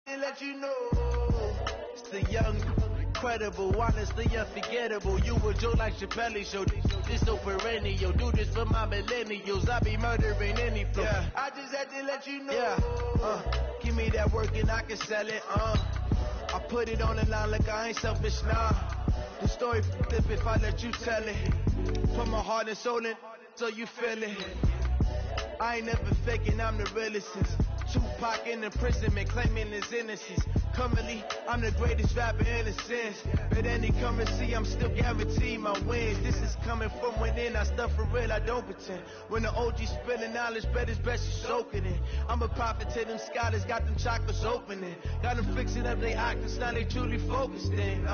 Let you know it's the young, incredible, honestly unforgettable. You a joke like Chappelle Show. This so perennial. Do this for my millennials. I be murdering any flow. Yeah. I just had to let you know. Yeah. Give me that work and I can sell it. I put it on the line like I ain't selfish. Nah. The story flip if I let you tell it. Put my heart and soul in so you feel it. I ain't never faking. I'm the realest. Tupac in imprisonment, claiming his innocence. Currently, I'm the greatest rapper in a sense. But any currency, I'm still guaranteed my wins. This is coming from within. I stuff for real, I don't pretend. When the OG spilling knowledge, bet it's best you soaking it. I'm a prophet to them scholars, got them chakras opening. Got them fixing up their octaves, now they truly focused in.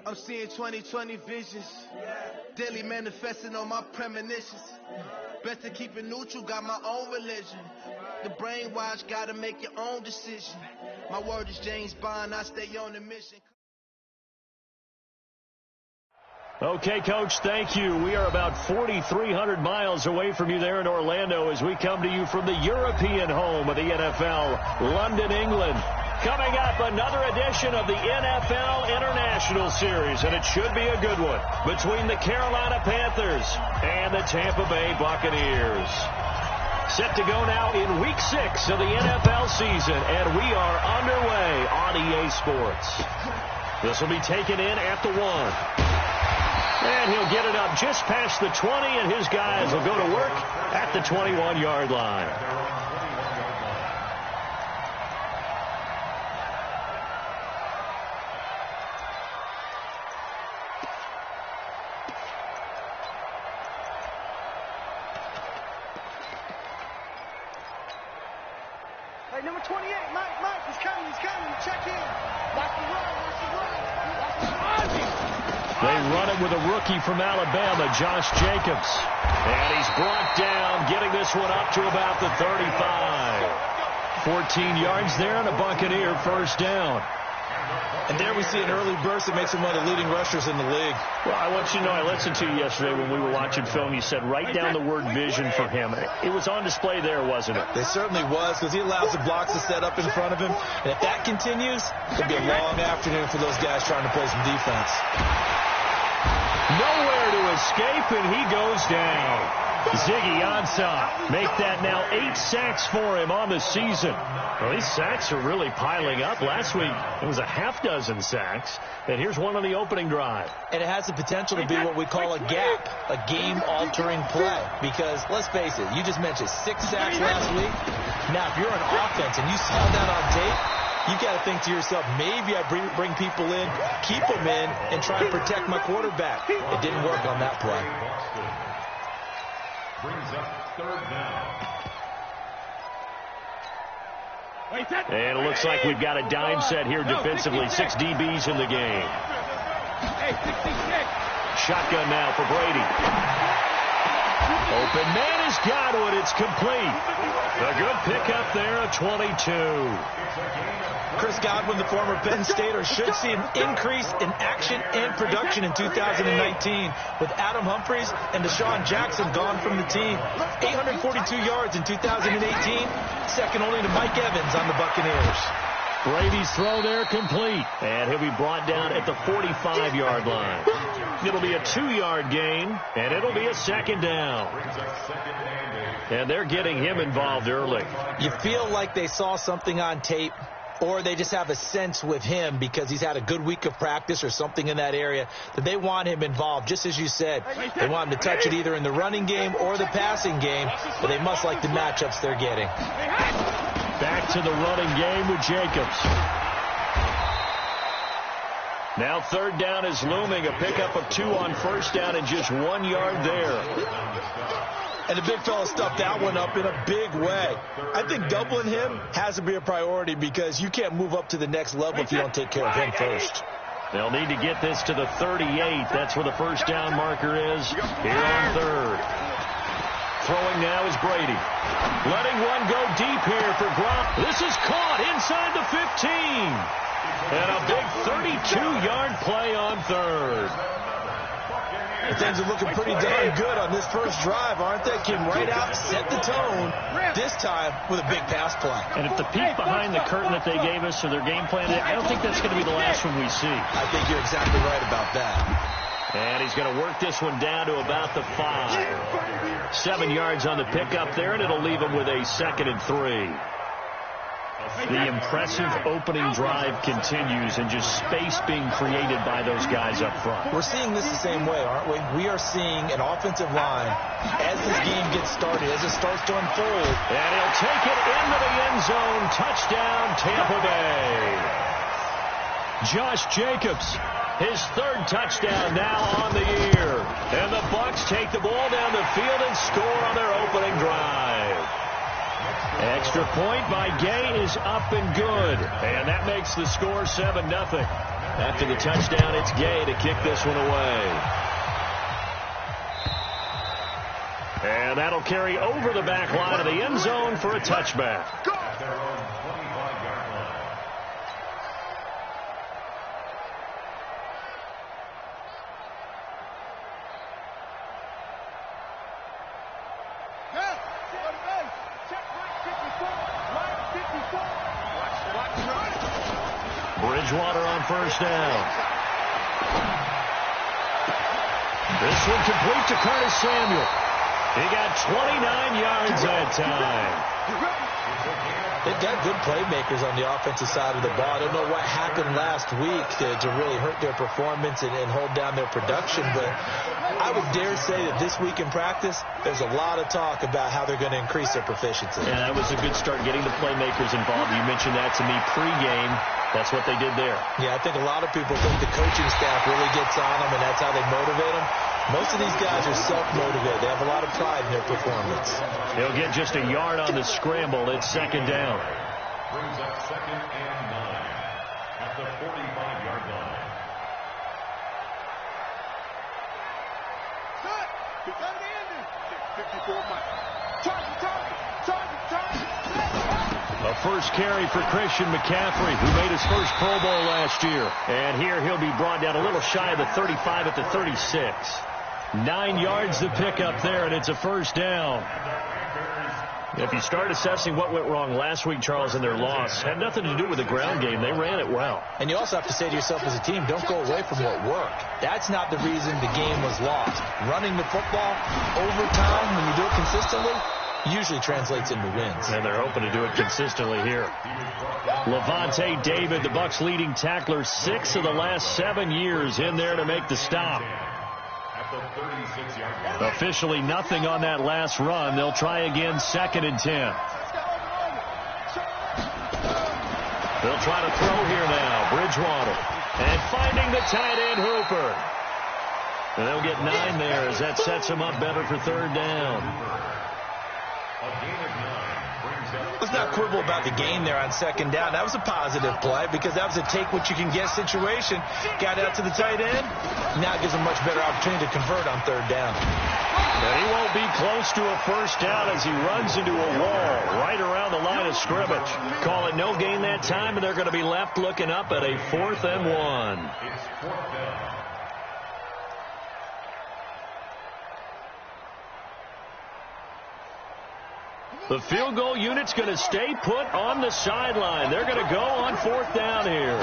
I'm seeing 2020 visions. Daily manifesting on my premonitions. Best to keep it neutral, got my own religion. The brainwash, gotta make your own decision. My word is James Bond, I stay on the mission. Okay, Coach, thank you. We are about 4,300 miles away from you there in Orlando as we come to you from the European home of the NFL, London, England. Coming up, another edition of the NFL International Series, and it should be a good one, between the Carolina Panthers and the Tampa Bay Buccaneers. Set to go now in Week 6 of the NFL season, and we are underway on EA Sports. This will be taken in at the 1. And he'll get it up just past the 20, and his guys will go to work at the 21-yard line. Number 28, Mike, he's coming, check in. Watch the run. They run it with a rookie from Alabama, Josh Jacobs. And he's brought down, getting this one up to about the 35. 14 yards there and a Buccaneer first down. And there we see an early burst that makes him one of the leading rushers in the league. Well, I want you to know, I listened to you yesterday when we were watching film. You said write down the word vision for him. It was on display there, wasn't it? It certainly was, because he allows the blocks to set up in front of him. And if that continues, it'll be a long afternoon for those guys trying to play some defense. Nowhere to escape, and he goes down. Ziggy Ansah make that now 8 sacks for him on the season. Well, these sacks are really piling up. Last week, it was a half dozen sacks. And here's one on the opening drive. And it has the potential to be what we call a gap, a game-altering play. Because, let's face it, you just mentioned 6 sacks last week. Now, if you're an offense and you saw that on tape, you've got to think to yourself, maybe I bring people in, keep them in, and try to protect my quarterback. It didn't work on that play. Brings up 3rd down. And it looks like we've got a dime set here defensively. 6 DBs in the game. Shotgun now for Brady. Open man is Godwin. It's complete. A good pickup there, a 22. Chris Godwin, the former Penn Stater, should see an increase in action and production in 2019 with Adam Humphries and Deshaun Jackson gone from the team. 842 yards in 2018, second only to Mike Evans on the Buccaneers. Brady's throw there complete, and he'll be brought down at the 45-yard line. It'll be a 2-yard gain, and it'll be a 2nd down. And they're getting him involved early. You feel like they saw something on tape, or they just have a sense with him because he's had a good week of practice or something in that area that they want him involved. Just as you said, they want him to touch it either in the running game or the passing game, but they must like the matchups they're getting. Back to the running game with Jacobs. Now 3rd down is looming. A pickup of 2 on 1st down and just 1 yard there. And the big fella stuffed that one up in a big way. I think doubling him has to be a priority because you can't move up to the next level if you don't take care of him first. They'll need to get this to the 38. That's where the 1st down marker is here on 3rd. Throwing now is Brady. Letting one go deep here for Gronk. This is caught inside the 15. And a big 32-yard play on 3rd. Things are looking pretty darn good on this first drive, aren't they? Came right out, set the tone, this time with a big pass play. And if the peek behind the curtain that they gave us or their game plan, I don't think that's going to be the last one we see. I think you're exactly right about that. And he's going to work this one down to about the 5. 7 yards on the pickup there, and it'll leave him with a 2nd and 3. The impressive opening drive continues, and just space being created by those guys up front. We're seeing this the same way, aren't we? We are seeing an offensive line as this game gets started, as it starts to unfold. And he'll take it into the end zone. Touchdown, Tampa Bay. Josh Jacobs, his 3rd touchdown now on the year. And the Bucs take the ball down the field and score on their opening drive. Extra point by Gay is up and good. And that makes the score 7-0. After the touchdown, it's Gay to kick this one away. And that'll carry over the back line of the end zone for a touchback. Bridgewater on first down. This one complete to Curtis Samuel. He got 29 yards that time. They've got good playmakers on the offensive side of the ball. I don't know what happened last week to really hurt their performance and hold down their production, but I would dare say that this week in practice, there's a lot of talk about how they're going to increase their proficiency. And that was a good start, getting the playmakers involved. You mentioned that to me pregame. That's what they did there. Yeah, I think a lot of people think the coaching staff really gets on them, and that's how they motivate them. Most of these guys are self-motivated. They have a lot of pride in their performance. He'll get just a yard on the scramble. It's 2nd down. Brings up 2nd and 9 at the 45-yard line. A first carry for Christian McCaffrey, who made his first Pro Bowl last year. And here he'll be brought down a little shy of the 35 at the 36. 9 yards to pick up there, and it's a first down. If you start assessing what went wrong last week, Charles, in their loss, had nothing to do with the ground game. They ran it well. And you also have to say to yourself as a team, don't go away from what worked. That's not the reason the game was lost. Running the football over time, when you do it consistently, usually translates into wins. And they're hoping to do it consistently here. Levante David, the Bucs leading tackler, 6 of the last 7 years in there to make the stop. Officially nothing on that last run. They'll try again, 2nd and 10. They'll try to throw here now. Bridgewater. And finding the tight end, Hooper. And they'll get 9 there as that sets them up better for 3rd down. Let's not quibble about the gain there on 2nd down. That was a positive play because that was a take-what-you-can-get situation. Got out to the tight end. Now it gives them much better opportunity to convert on 3rd down. And he won't be close to a first down as he runs into a wall right around the line of scrimmage. Call it no gain that time, and they're going to be left looking up at a 4th and 1. It's 4th down. The field goal unit's going to stay put on the sideline. They're going to go on 4th down here.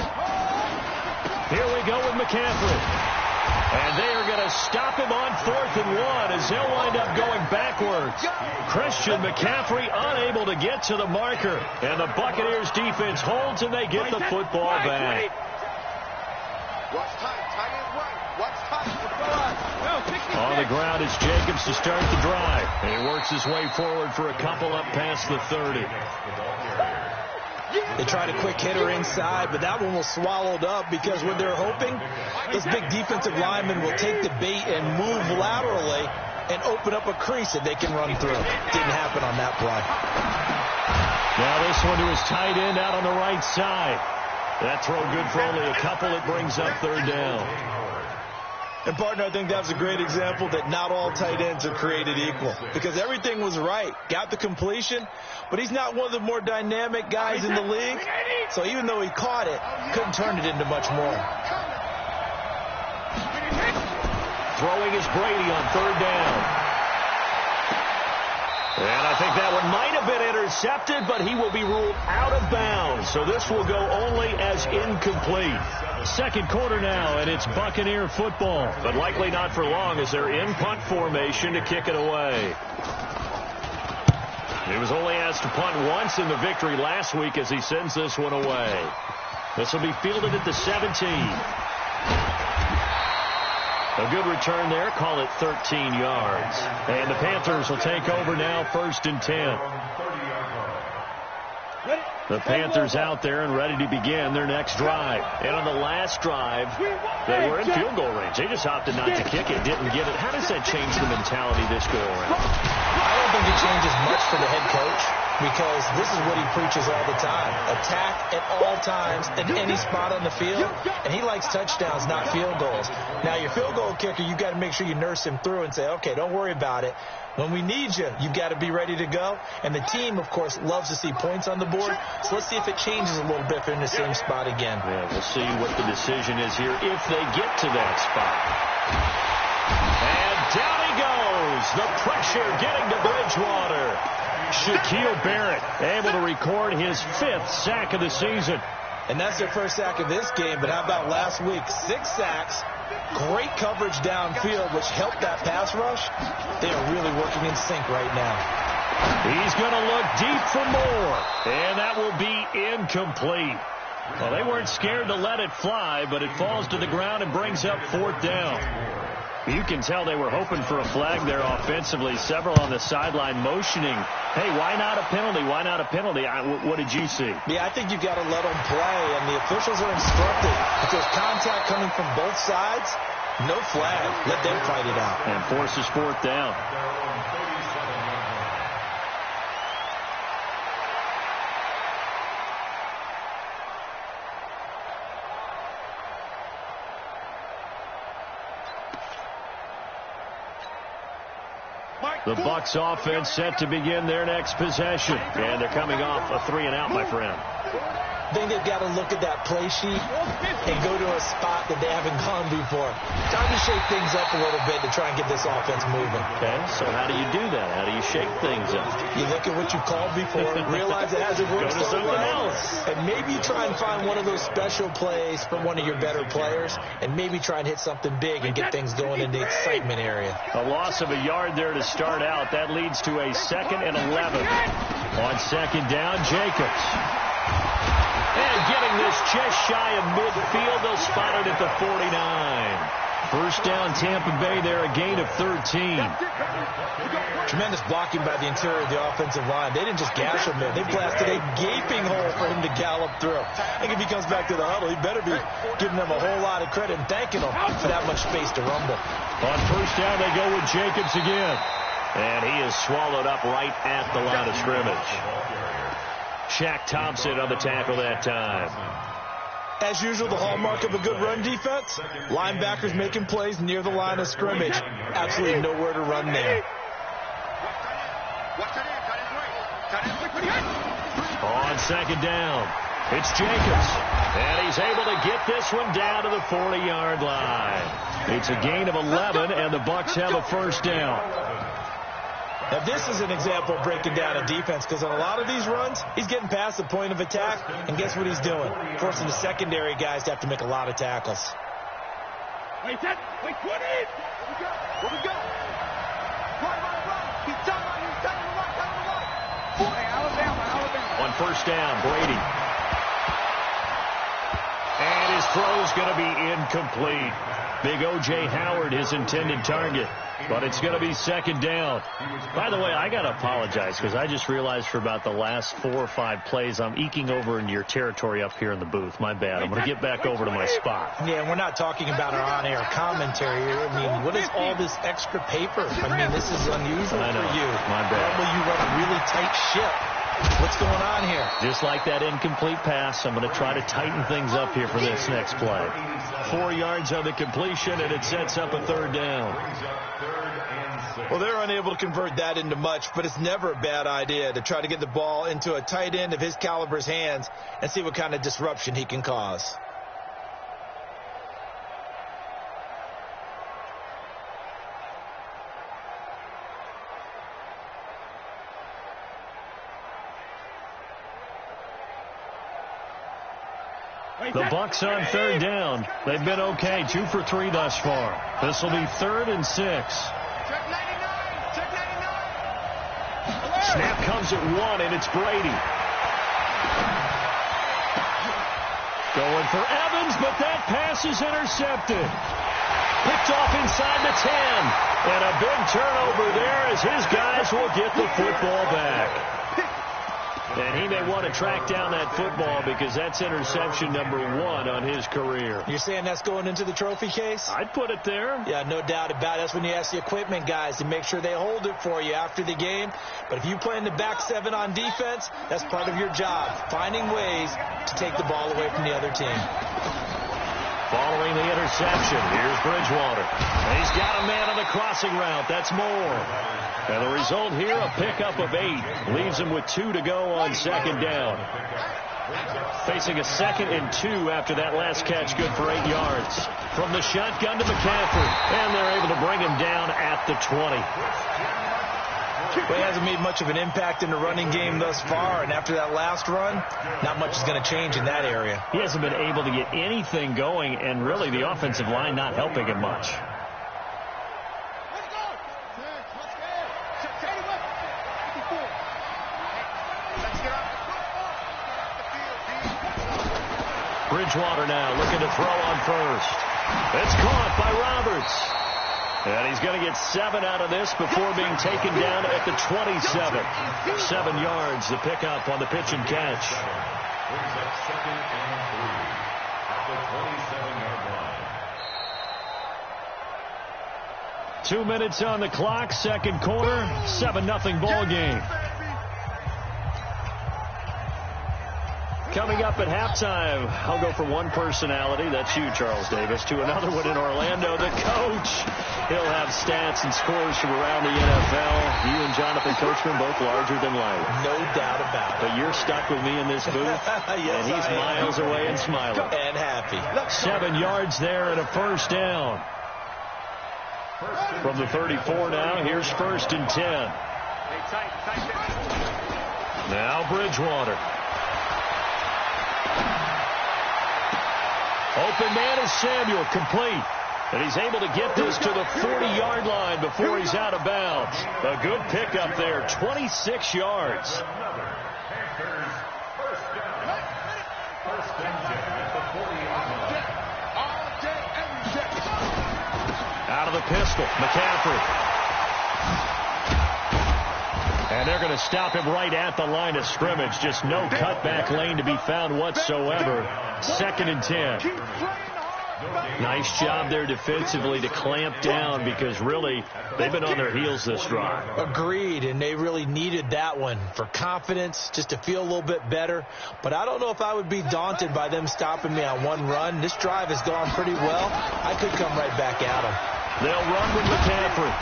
Here we go with McCaffrey. And they are going to stop him on 4th and 1 as they'll wind up going backwards. Christian McCaffrey unable to get to the marker. And the Buccaneers defense holds and they get the football back. On the ground is Jacobs to start the drive. And he works his way forward for a couple up past the 30. They tried a quick hitter inside, but that one was swallowed up because what they're hoping, this big defensive lineman will take the bait and move laterally and open up a crease that they can run through. Didn't happen on that play. Now this one to his tight end out on the right side. That throw good for only a couple. It brings up 3rd down. And, partner, I think that was a great example that not all tight ends are created equal because everything was right. Got the completion, but he's not one of the more dynamic guys in the league. So even though he caught it, couldn't turn it into much more. Throwing is Brady on third down. And I think that one might have been intercepted, but he will be ruled out of bounds. So this will go only as incomplete. Second quarter now, and it's Buccaneer football. But likely not for long as they're in punt formation to kick it away. He was only asked to punt once in the victory last week as he sends this one away. This will be fielded at the 17. A good return there. Call it 13 yards. And the Panthers will take over now, 1st and 10. The Panthers out there and ready to begin their next drive. And on the last drive, they were in field goal range. They just opted not to kick it, didn't get it. How does that change the mentality this go around? I don't think it changes much for the head coach, because this is what he preaches all the time. Attack at all times, at any spot on the field. And he likes touchdowns, not field goals. Now, your field goal kicker, you've got to make sure you nurse him through and say, okay, don't worry about it. When we need you, you've got to be ready to go. And the team, of course, loves to see points on the board. So let's see if it changes a little bit if they're in the same spot again. Yeah, we'll see what the decision is here if they get to that spot. And down he goes. The pressure getting to Bridgewater. Shaquille Barrett able to record his 5th sack of the season. And that's their first sack of this game. But how about last week? 6 sacks. Great coverage downfield, which helped that pass rush. They are really working in sync right now. He's going to look deep for more. And that will be incomplete. Well, they weren't scared to let it fly, but it falls to the ground and brings up 4th down. You can tell they were hoping for a flag there offensively. Several on the sideline motioning, hey, why not a penalty? Why not a penalty? What did you see? Yeah, I think you've got to let them play, and the officials are instructed. If there's contact coming from both sides, no flag. Let them fight it out. And forces 4th down. The Bucs offense set to begin their next possession. And they're coming off a 3-and-out, my friend. I think they've got to look at that play sheet and go to a spot that they haven't gone before. Time to shake things up a little bit to try and get this offense moving. Okay, so how do you do that? How do you shake things up? You look at what you called before, realize it hasn't worked so well, and maybe you try and find one of those special plays from one of your better players, and maybe try and hit something big and get things going in the excitement area. A loss of a yard there to start out. That leads to a 2nd and 11. On 2nd down, Jacobs. And getting this just shy of midfield, they'll spot it at the 49. First down, Tampa Bay there, a gain of 13. Tremendous blocking by the interior of the offensive line. They didn't just gash him there. They blasted a gaping hole for him to gallop through. I think if he comes back to the huddle, he better be giving them a whole lot of credit and thanking them for that much space to rumble. On first down, they go with Jacobs again. And he is swallowed up right at the line of scrimmage. Shaq Thompson on the tackle that time. As usual, the hallmark of a good run defense, linebackers making plays near the line of scrimmage. Absolutely nowhere to run there. On 2nd down, it's Jacobs. And he's able to get this one down to the 40-yard line. It's a gain of 11, and the Bucs have a first down. Now, this is an example of breaking down a defense, because on a lot of these runs, he's getting past the point of attack, and guess what he's doing? Forcing the secondary guys to have to make a lot of tackles. Wait, 20! Where we go? Right. Keep telling him, he's telling him right. Hey, Alabama. On first down, Brady. And his throw's going to be incomplete. Big O.J. Howard, his intended target. But it's going to be 2nd down. By the way, I got to apologize because I just realized for about the last 4 or 5 plays, I'm eking over into your territory up here in the booth. My bad. I'm going to get back over to my spot. Yeah, we're not talking about our on-air commentary here. I mean, what is all this extra paper? I mean, this is unusual for you. My bad. Normally you run a really tight ship. What's going on here? Just like that incomplete pass, I'm going to try to tighten things up here for this next play. 4 yards on the completion, and it sets up a 3rd down. Well, they're unable to convert that into much, but it's never a bad idea to try to get the ball into a tight end of his caliber's hands and see what kind of disruption he can cause. The Bucs on third down. They've been okay, 2 for 3 thus far. This will be 3rd and 6. Check 99. Check 99. Snap comes at 1, and it's Brady. Going for Evans, but that pass is intercepted. Picked off inside the 10. And a big turnover there as his guys will get the football back. And he may want to track down that football because that's interception number 1 on his career. You're saying that's going into the trophy case? I'd put it there. Yeah, no doubt about it. That's when you ask the equipment guys to make sure they hold it for you after the game. But if you play in the back 7 on defense, that's part of your job, finding ways to take the ball away from the other team. Following the interception, here's Bridgewater. He's got a man on the crossing route. That's Moore. And the result here, a pickup of 8. Leaves him with 2 to go on second down. Facing a 2nd and 2 after that last catch, good for 8 yards. From the shotgun to McCaffrey. And they're able to bring him down at the 20. Well, he hasn't made much of an impact in the running game thus far, and after that last run, not much is going to change in that area. He hasn't been able to get anything going, and really the offensive line not helping him much. Bridgewater now looking to throw on first. It's caught by Roberts. And he's going to get 7 out of this before being taken down at the 27. 7 yards, the pickup on the pitch and catch. Brings up 2nd and 3 at the 27-yard line. 2 minutes on the clock, second quarter, 7-0 ball game. Coming up at halftime, I'll go from one personality, that's you, Charles Davis, to another one in Orlando, the coach. He'll have stats and scores from around the NFL. You and Jonathan Coachman both larger than life. No doubt about it. But you're stuck with me in this booth, yes, and he's miles away and smiling. And happy. 7 yards there and a first down. From the 34 now, here's 1st and 10. Now Bridgewater. Open man is Samuel, complete. And he's able to get this to the 40-yard line before he's out of bounds. A good pickup there, 26 yards. First and 10 at the 40-yard line. Out of the pistol, McCaffrey. And they're going to stop him right at the line of scrimmage. Just no cutback lane to be found whatsoever. 2nd and 10. Nice job there defensively to clamp down because really they've been on their heels this drive. Agreed, and they really needed that one for confidence, just to feel a little bit better. But I don't know if I would be daunted by them stopping me on one run. This drive has gone pretty well. I could come right back at them. They'll run with McCaffrey.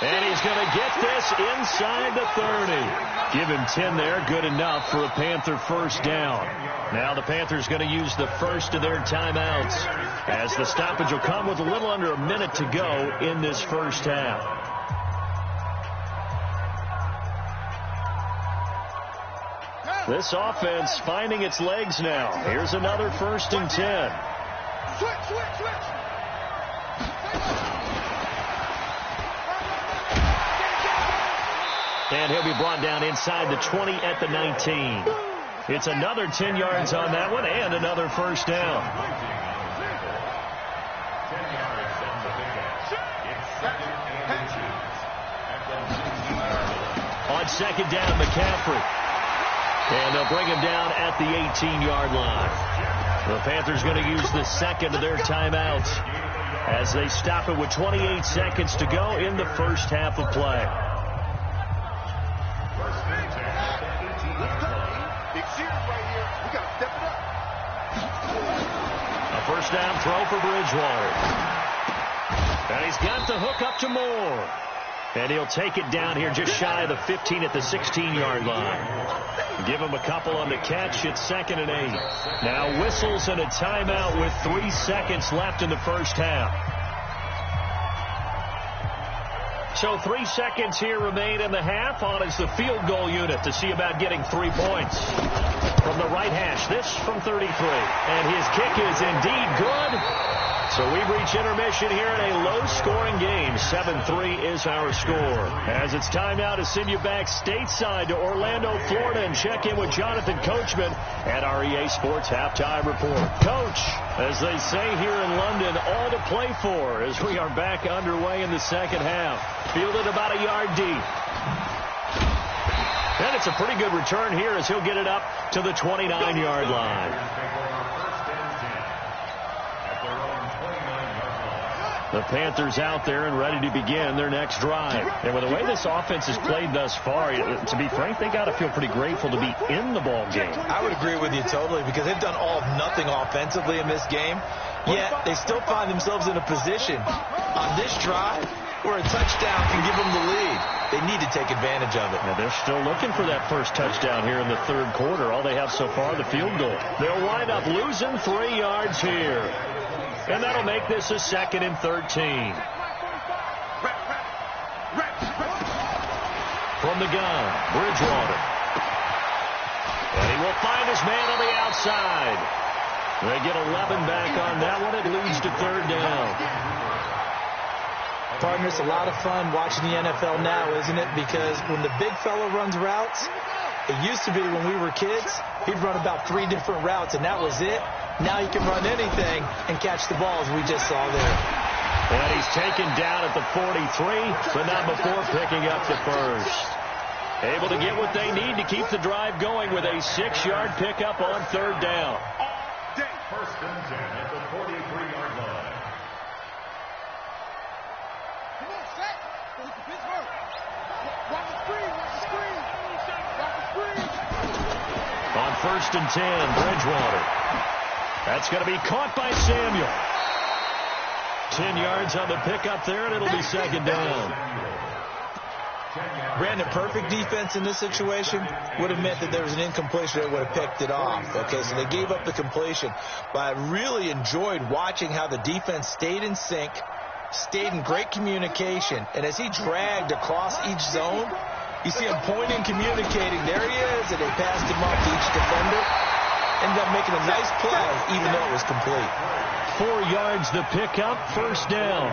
And he's going to get this inside the 30. Give him 10 there, good enough for a Panther first down. Now the Panthers going to use the first of their timeouts as the stoppage will come with a little under a minute to go in this first half. This offense finding its legs now. Here's another 1st and 10. Switch. And he'll be brought down inside the 20 at the 19. It's another 10 yards on that one and another first down. 10 yards on the pickup. It's 2nd and 2 at the 19-yard line. On second down, McCaffrey. And they'll bring him down at the 18-yard line. The Panthers going to use the second of their timeouts as they stop it with 28 seconds to go in the first half of play. A first down throw for Bridgewater. And he's got the hook up to Moore. And he'll take it down here just shy of the 15 at the 16-yard line. Give him a couple on the catch. It's 2nd and 8. Now whistles and a timeout with 3 seconds left in the first half. So 3 seconds here remain in the half. On is the field goal unit to see about getting 3 points. From the right hash, this from 33. And his kick is indeed good. So we reach intermission here in a low-scoring game. 7-3 is our score. As it's time now to send you back stateside to Orlando, Florida, and check in with Jonathan Coachman at our EA Sports Halftime Report. Coach, as they say here in London, all to play for as we are back underway in the second half. Fielded about a yard deep. And it's a pretty good return here as he'll get it up to the 29-yard line. The Panthers out there and ready to begin their next drive. And with the way this offense has played thus far, to be frank, they got to feel pretty grateful to be in the ball game. I would agree with you totally because they've done all of nothing offensively in this game, yet they still find themselves in a position on this drive where a touchdown can give them the lead. They need to take advantage of it. Now they're still looking for that first touchdown here in the third quarter. All they have so far, the field goal. They'll wind up losing 3 yards here. And that'll make this a 2nd and 13. From the gun, Bridgewater. And he will find his man on the outside. They get 11 back on that one. It leads to 3rd down. Partner, it's a lot of fun watching the NFL now, isn't it? Because when the big fella runs routes, it used to be when we were kids, he'd run about 3 different routes, and that was it. Now he can run anything and catch the ball, as we just saw there. And he's taken down at the 43, but not before picking up the first. Able to get what they need to keep the drive going with a 6-yard pickup on 3rd down. 1st and 10 at the 43-yard line. Come on, set. Pittsburgh. Watch the screen. Watch the screen. Watch the screen. On 1st and 10, Bridgewater. That's going to be caught by Samuel. 10 yards on the pickup there, and it'll be 2nd down. Brandon, perfect defense in this situation would have meant that there was an incompletion that would have picked it off. Okay, so they gave up the completion. But I really enjoyed watching how the defense stayed in sync, stayed in great communication, and as he dragged across each zone, you see him pointing, communicating. There he is, and they passed him off to each defender. Ended up making a nice play, even though it was complete. 4 yards the pickup, 1st down.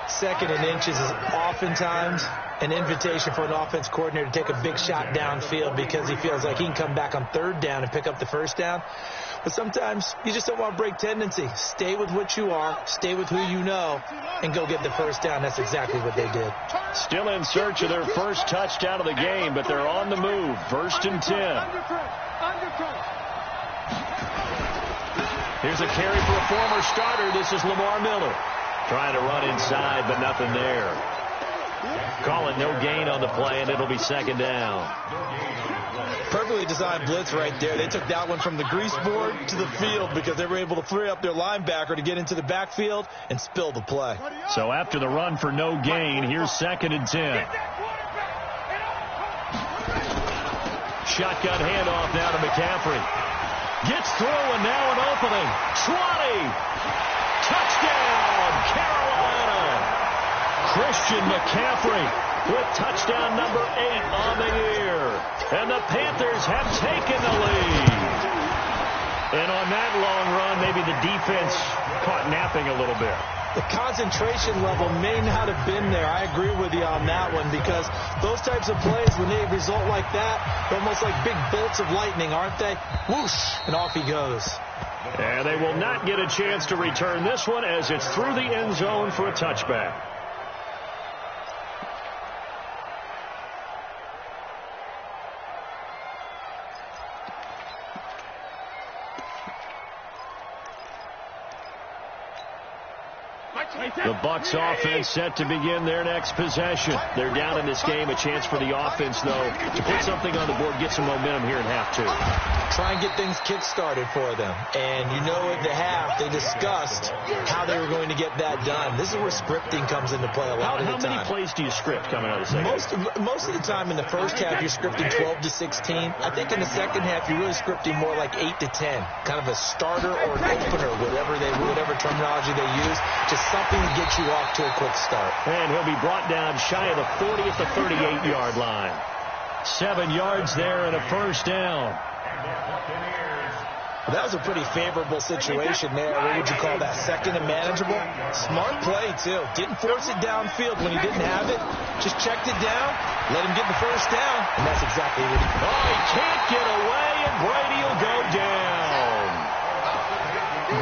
2nd and inches is oftentimes an invitation for an offense coordinator to take a big shot downfield because he feels like he can come back on 3rd down and pick up the 1st down. But sometimes you just don't want to break tendency. Stay with what you are, stay with who you know, and go get the 1st down. That's exactly what they did. Still in search of their first touchdown of the game, but they're on the move. 1st and 10. Here's a carry for a former starter. This is Lamar Miller. Trying to run inside, but nothing there. Calling no gain on the play, and it'll be 2nd down. Perfectly designed blitz right there. They took that one from the grease board to the field because they were able to free up their linebacker to get into the backfield and spill the play. So after the run for no gain, here's 2nd and 10. Shotgun handoff now to McCaffrey. Gets through, and now an opening. 20. Touchdown, Carolina. Christian McCaffrey with touchdown number 8 on the year. And the Panthers have taken the lead. And on that long run, maybe the defense caught napping a little bit. The concentration level may not have been there. I agree with you on that one because those types of plays, when they result like that, they're almost like big bolts of lightning, aren't they? Whoosh, and off he goes. And they will not get a chance to return this one as it's through the end zone for a touchback. The Bucs offense set to begin their next possession. They're down in this game. A chance for the offense, though, to put something on the board, get some momentum here in half 2. Try and get things kick-started for them. And you know at the half, they discussed how they were going to get that done. This is where scripting comes into play a lot of the time. How many plays do you script coming out of the second? Most of the time in the first half, you're scripting 12 to 16. I think in the second half, you're really scripting more like 8 to 10. Kind of a starter or an opener, whatever terminology they use. Just something something to get you off to a quick start. And he'll be brought down shy of the 40 at the 38-yard line. 7 yards there and a first down. Well, that was a pretty favorable situation there. What would you call that? Second and manageable? Smart play, too. Didn't force it downfield when he didn't have it. Just checked it down, let him get the first down, and that's exactly what he did. Oh, he can't get away, and Brady will go down.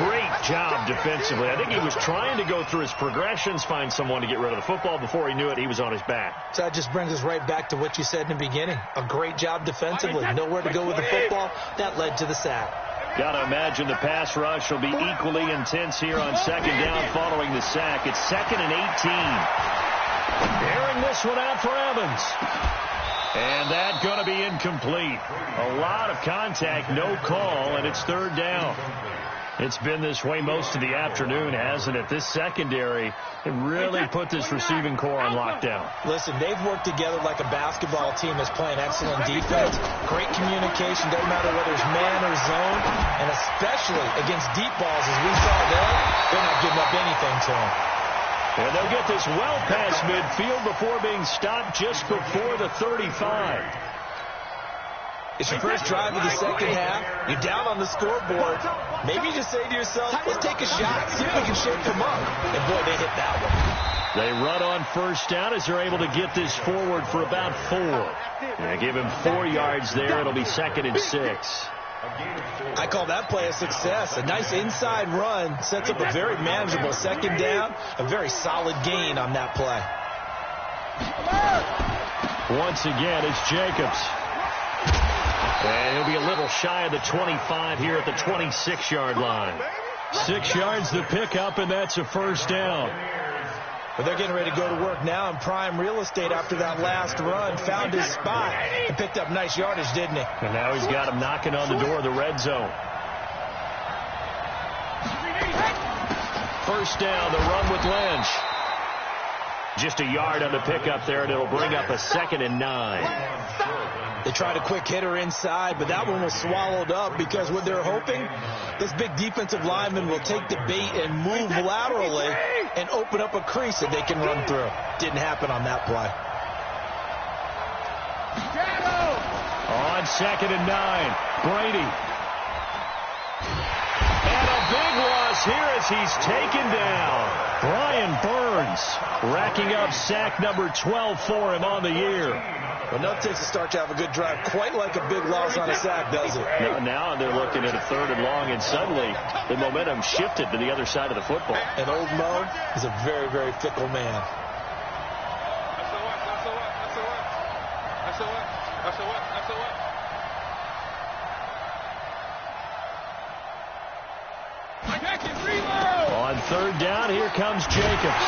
Great job defensively. I think he was trying to go through his progressions, find someone to get rid of the football. Before he knew it, he was on his back. So that just brings us right back to what you said in the beginning. A great job defensively. Nowhere to go with the football. That led to the sack. Got to imagine the pass rush will be equally intense here on second down following the sack. It's 2nd and 18. Airing this one out for Evans. And that's going to be incomplete. A lot of contact, no call, and it's 3rd down. It's been this way most of the afternoon, hasn't it? This secondary, it really put this receiving core on lockdown. Listen, they've worked together like a basketball team that's playing excellent defense. Great communication, doesn't matter whether it's man or zone, and especially against deep balls, as we saw there, they're not giving up anything to them. And they'll get this well past midfield before being stopped just before the 35. It's your first drive of the second half. You're down on the scoreboard. Maybe you just say to yourself, let's take a shot, see if we can shake them up. And, boy, they hit that one. They run on first down as they're able to get this forward for about 4. Yeah, give him 4 yards there. It'll be 2nd and 6. I call that play a success. A nice inside run sets up a very manageable second down. A very solid gain on that play. Once again, it's Jacobs. And he'll be a little shy of the 25 here at the 26-yard line. 6 yards to pick up, and that's a first down. But they're getting ready to go to work now in prime real estate after that last run. Found his spot and picked up nice yardage, didn't he? And now he's got him knocking on the door of the red zone. First down, the run with Lynch. Just a yard on the pickup there, and it'll bring up a 2nd and 9. They tried a quick hitter inside, but that one was swallowed up because what they're hoping, this big defensive lineman will take the bait and move laterally and open up a crease that they can run through. Didn't happen on that play. On 2nd and 9, Brady. And a big loss here as he's taken down. Brian Burns racking up sack number 12 for him on the year. Well, nothing takes a start to have a good drive quite like a big loss on a sack, does it? Now they're looking at a 3rd and long, and suddenly the momentum shifted to the other side of the football. And old Mo is a very, very fickle man. On 3rd down, here comes Jacobs.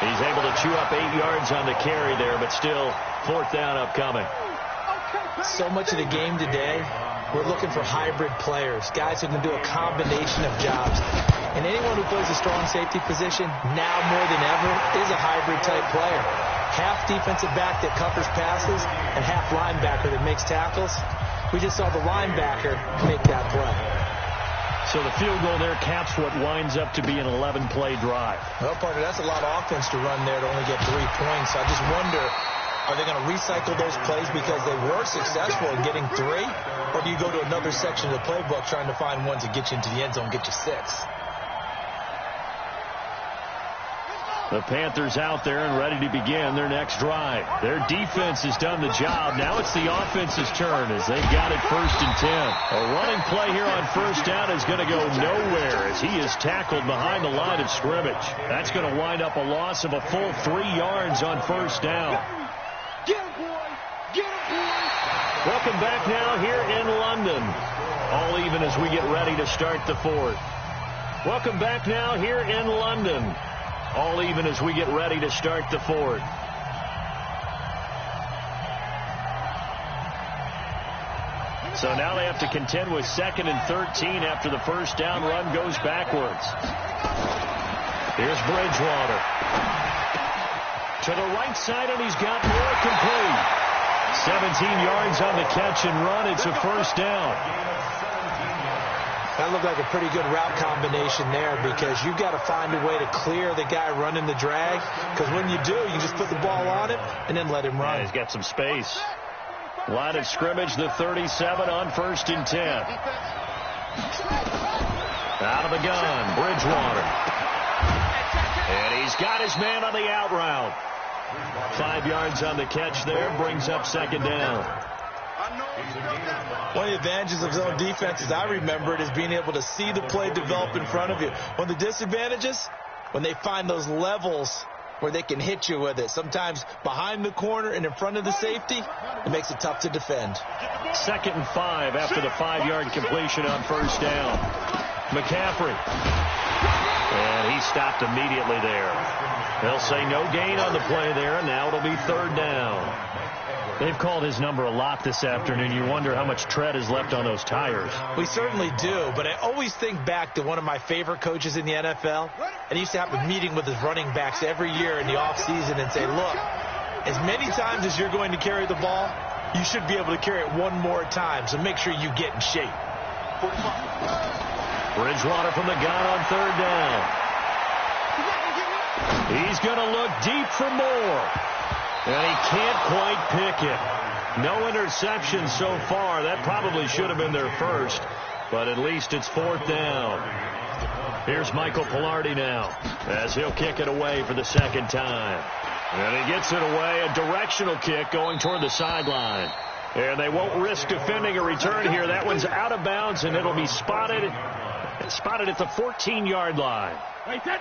He's able to chew up 8 yards on the carry there, but still 4th down upcoming. So much of the game today, we're looking for hybrid players, guys who can do a combination of jobs. And anyone who plays a strong safety position, now more than ever, is a hybrid-type player. Half defensive back that covers passes and half linebacker that makes tackles. We just saw the linebacker make that play. So the field goal there caps what winds up to be an 11-play drive. Well, partner, that's a lot of offense to run there to only get 3 points. I just wonder, are they going to recycle those plays because they were successful in getting 3? Or do you go to another section of the playbook trying to find ones that get you into the end zone, get you 6? The Panthers out there and ready to begin their next drive. Their defense has done the job. Now it's the offense's turn as they've got it 1st and 10. A running play here on first down is going to go nowhere as he is tackled behind the line of scrimmage. That's going to wind up a loss of a full 3 yards on first down. Get him, boy! Get him, boy! Welcome back now here in London. All even as we get ready to start the 4th. Welcome back now here in London. All even as we get ready to start the 4th. So now they have to contend with 2nd and 13 after the first down run goes backwards. Here's Bridgewater. To the right side, and he's got more complete. 17 yards on the catch and run. It's a first down. That looked like a pretty good route combination there because you've got to find a way to clear the guy running the drag, because when you do, you just put the ball on him and then let him run. Yeah, he's got some space. Line of scrimmage, the 37 on 1st and 10. Out of the gun, Bridgewater. And he's got his man on the out route. 5 yards on the catch there, brings up 2nd down. One of the advantages of zone defenses, I remember it, is being able to see the play develop in front of you. One of the disadvantages, when they find those levels where they can hit you with it, sometimes behind the corner and in front of the safety, it makes it tough to defend. 2nd and 5 after the 5-yard completion on 1st down. McCaffrey. And he stopped immediately there. They'll say no gain on the play there, and now it'll be 3rd down. They've called his number a lot this afternoon. You wonder how much tread is left on those tires. We certainly do, but I always think back to one of my favorite coaches in the NFL, and he used to have a meeting with his running backs every year in the offseason and say, look, as many times as you're going to carry the ball, you should be able to carry it one more time, so make sure you get in shape. Bridgewater from the gun on 3rd down. He's going to look deep for more. And he can't quite pick it. No interceptions so far. That probably should have been their first, but at least it's 4th down. Here's Michael Palardy now as he'll kick it away for the 2nd time. And he gets it away, a directional kick going toward the sideline. And they won't risk defending a return here. That one's out of bounds, and it'll be spotted at the 14-yard line.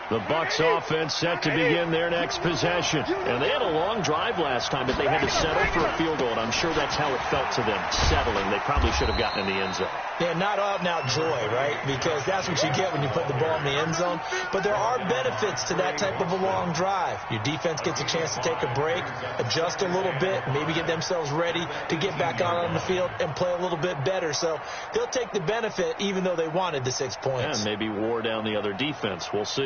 The Bucs offense set to begin their next possession. And they had a long drive last time, but they had to settle for a field goal. And I'm sure that's how it felt to them, settling. They probably should have gotten in the end zone. Yeah, not out-and-out joy, right? Because that's what you get when you put the ball in the end zone. But there are benefits to that type of a long drive. Your defense gets a chance to take a break, adjust a little bit, maybe get themselves ready to get back out on the field and play a little bit better. So they'll take the benefit even though they wanted the 6 points. And maybe wore down the other defense. We'll see.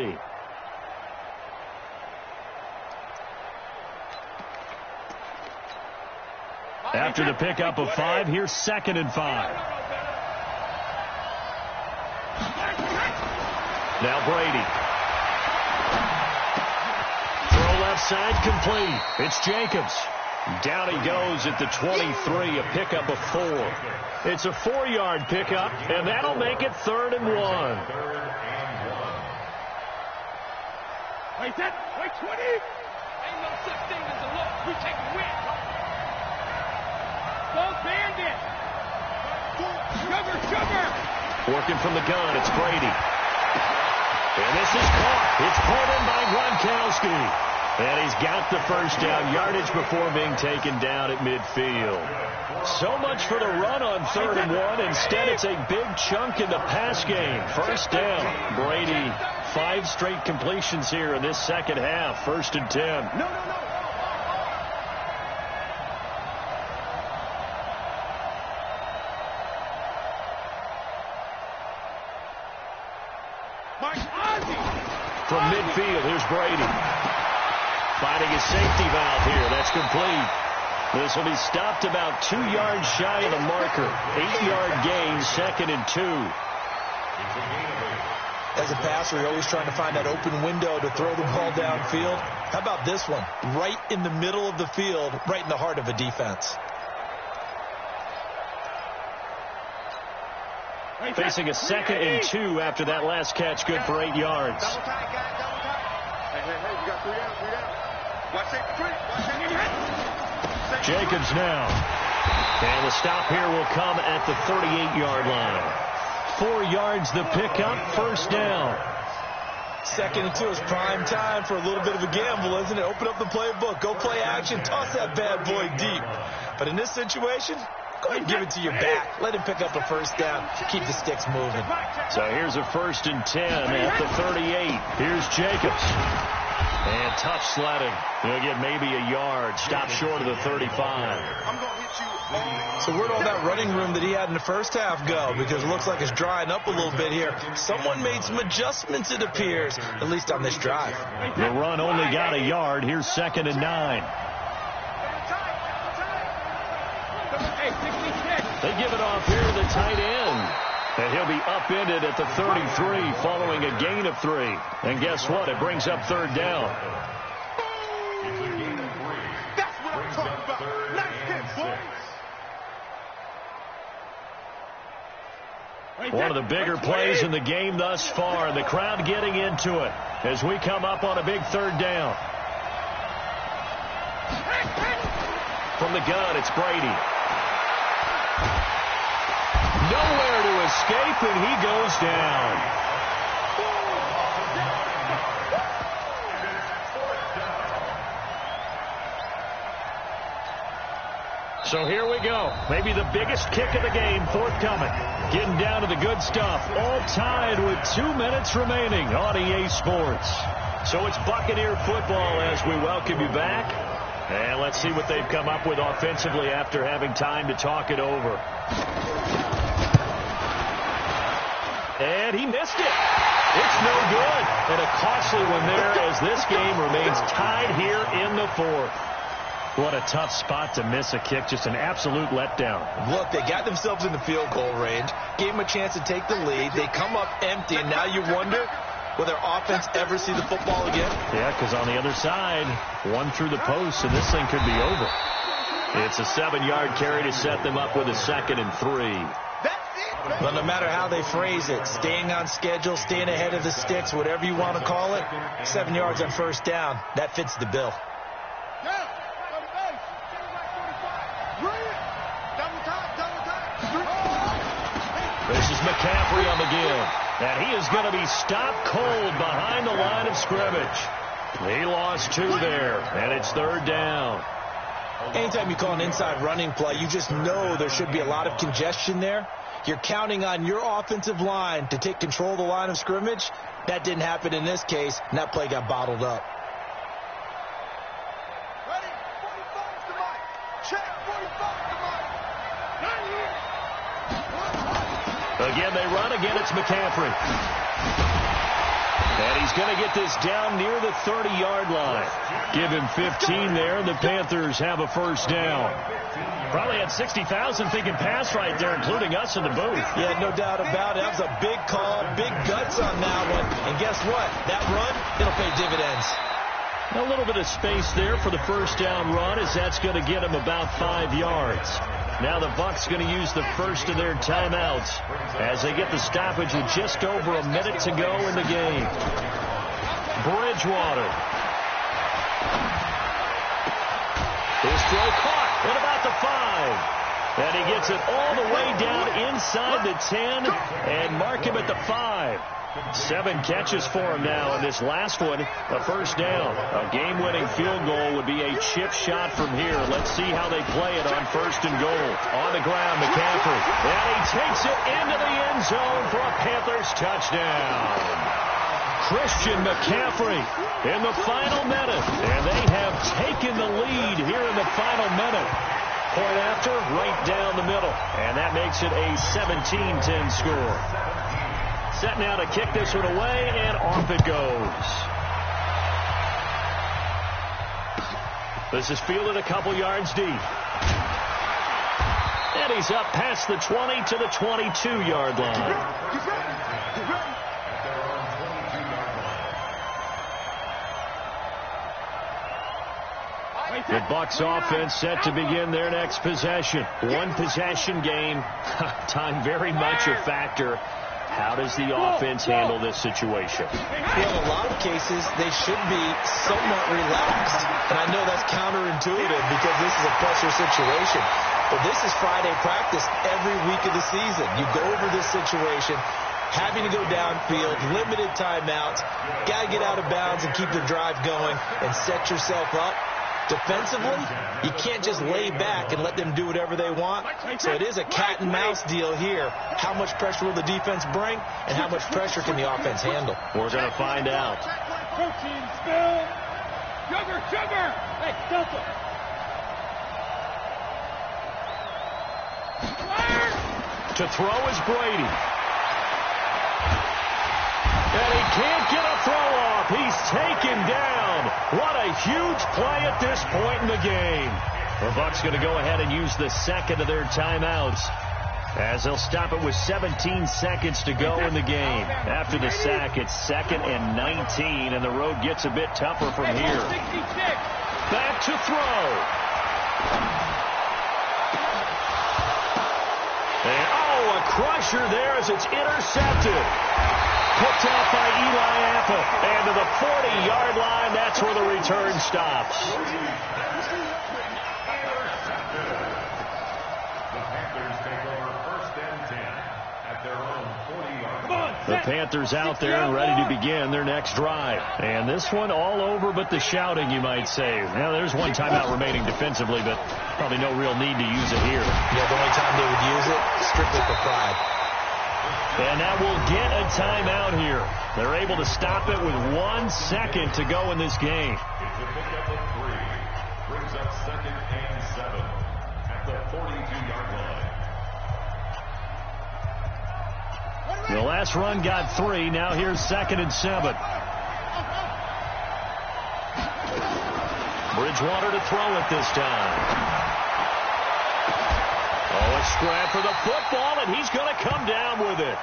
After the pickup of 5, here's 2nd and 5. Now Brady. Throw left side complete. It's Jacobs. Down he goes at the 23, a pickup of 4. It's a 4-yard pickup, and that'll make it 3rd and 1. Wait, 20. Ain't no such thing as a look. We take a win. Go Bandit. Sugar. Working from the gun, it's Brady. And this is caught. It's pulled in by Gronkowski. And he's got the 1st down, yardage before being taken down at midfield. So much for the run on 3rd and 1. Instead, it's a big chunk in the pass game. 1st down. Brady, 5 straight completions here in this 2nd half. 1st and 10. No. From midfield, here's Brady. Finding a safety valve here. That's complete. This will be stopped about 2 yards shy of the marker. 8-yard gain, 2nd and 2. As a passer, you're always trying to find that open window to throw the ball downfield. How about this one? Right in the middle of the field, right in the heart of a defense. Facing a 2nd and 2 after that last catch, good for 8 yards. Double tight, guys, double tight. Hey, you got 3 out. Watch that. Jacobs now. And the stop here will come at the 38-yard line. 4 yards the pickup, 1st down. 2nd and 2 is prime time for a little bit of a gamble, isn't it? Open up the playbook, go play action, toss that bad boy deep. But in this situation, go ahead and give it to your back. Let him pick up a 1st down. Keep the sticks moving. So here's a 1st and 10 at the 38. Here's Jacobs. And tough sledding. He'll get maybe a yard. Stop short of the 35. I'm going to hit you. So where'd all that running room that he had in the 1st half go? Because it looks like it's drying up a little bit here. Someone made some adjustments, it appears, at least on this drive. The run only got a yard. Here's 2nd and 9. Hey, 66. They give it off here to the tight end. And he'll be upended at the 33 following a gain of 3. And guess what? It brings up third down. It's a gain of 3. That's what I'm talking about. Nice hit, boy. One of the bigger plays in the game thus far, and the crowd getting into it as we come up on a big third down. From the gun, it's Brady. Nowhere to escape, and he goes down. So here we go. Maybe the biggest kick of the game forthcoming. Getting down to the good stuff. All tied with 2 minutes remaining on EA Sports. So it's Buccaneer football as we welcome you back. And let's see what they've come up with offensively after having time to talk it over. And he missed it. It's no good. And a costly one there as this game remains tied here in the fourth. What a tough spot to miss a kick. Just an absolute letdown. Look, they got themselves in the field goal range, gave them a chance to take the lead. They come up empty, and now you wonder, will their offense ever see the football again? Yeah, because on the other side, one through the post, and this thing could be over. It's a 7-yard carry to set them up with a 2nd and 3. Well, no matter how they phrase it, staying on schedule, staying ahead of the sticks, whatever you want to call it, 7 yards on first down, that fits the bill. This is McCaffrey on the give. And he is going to be stopped cold behind the line of scrimmage. He lost 2 there, and it's third down. Anytime you call an inside running play, you just know there should be a lot of congestion there. You're counting on your offensive line to take control of the line of scrimmage. That didn't happen in this case, and that play got bottled up. Ready? 45's the mic. Check. 45's the mic. Not here. Again, they run. Again, it's McCaffrey. And he's going to get this down near the 30-yard line. Give him 15 there, and the Panthers have a first down. Probably had 60,000 thinking pass right there, including us in the booth. Yeah, no doubt about it. That was a big call, big guts on that one. And guess what? That run, it'll pay dividends. A little bit of space there for the first down run, as that's going to get him about 5 yards. Now the Bucs going to use the first of their timeouts as they get the stoppage with just over a minute to go in the game. Bridgewater. His throw caught at about the 5. And he gets it all the way down inside the 10 and mark him at the 5. 7 catches for him now, and this last one, a first down. A game-winning field goal would be a chip shot from here. Let's see how they play it on first and goal. On the ground, McCaffrey. And he takes it into the end zone for a Panthers touchdown. Christian McCaffrey in the final minute, and they have taken the lead here in the final minute. Point after, right down the middle, and that makes it a 17-10 score. Set now to kick this one away, and off it goes. This is fielded a couple yards deep. And he's up past the 20 to the 22-yard line. The Bucs offense set to begin their next possession. One possession game. Time very much a factor. How does the offense handle this situation? Well, in a lot of cases, they should be somewhat relaxed. And I know that's counterintuitive because this is a pressure situation. But this is Friday practice every week of the season. You go over this situation, having to go downfield, limited timeouts, got to get out of bounds and keep the drive going and set yourself up. Defensively, you can't just lay back and let them do whatever they want. So it is a cat and mouse deal here. How much pressure will the defense bring, and how much pressure can the offense handle? We're going to find out. Protein spill. Sugar. Hey, Delta. To throw is Brady. And he can't get a throw off. He's taken down. What a huge play at this point in the game. The Bucs going to go ahead and use the second of their timeouts. as they'll stop it with 17 seconds to go in the game. After the sack, it's 2nd and 19, and the road gets a bit tougher from here. Back to throw. And, a crusher there as it's intercepted. Picked off by Eli Apple. And to the 40-yard line, that's where the return stops. The Panthers out there and ready to begin their next drive. And this one all over but the shouting, you might say. Now, there's one timeout remaining defensively, but probably no real need to use it here. Yeah, the only time they would use it, strictly for pride. And that will get a timeout here. They're able to stop it with 1 second to go in this game. It's a pickup of 3. Brings up 2nd and 7 at the 42-yard line. The last run got 3. Now here's 2nd and 7. Bridgewater to throw it this time. A scrap for the football, and he's going to come down with it.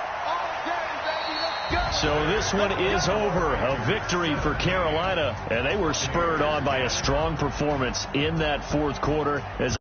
So this one is over. A victory for Carolina, and they were spurred on by a strong performance in that fourth quarter. As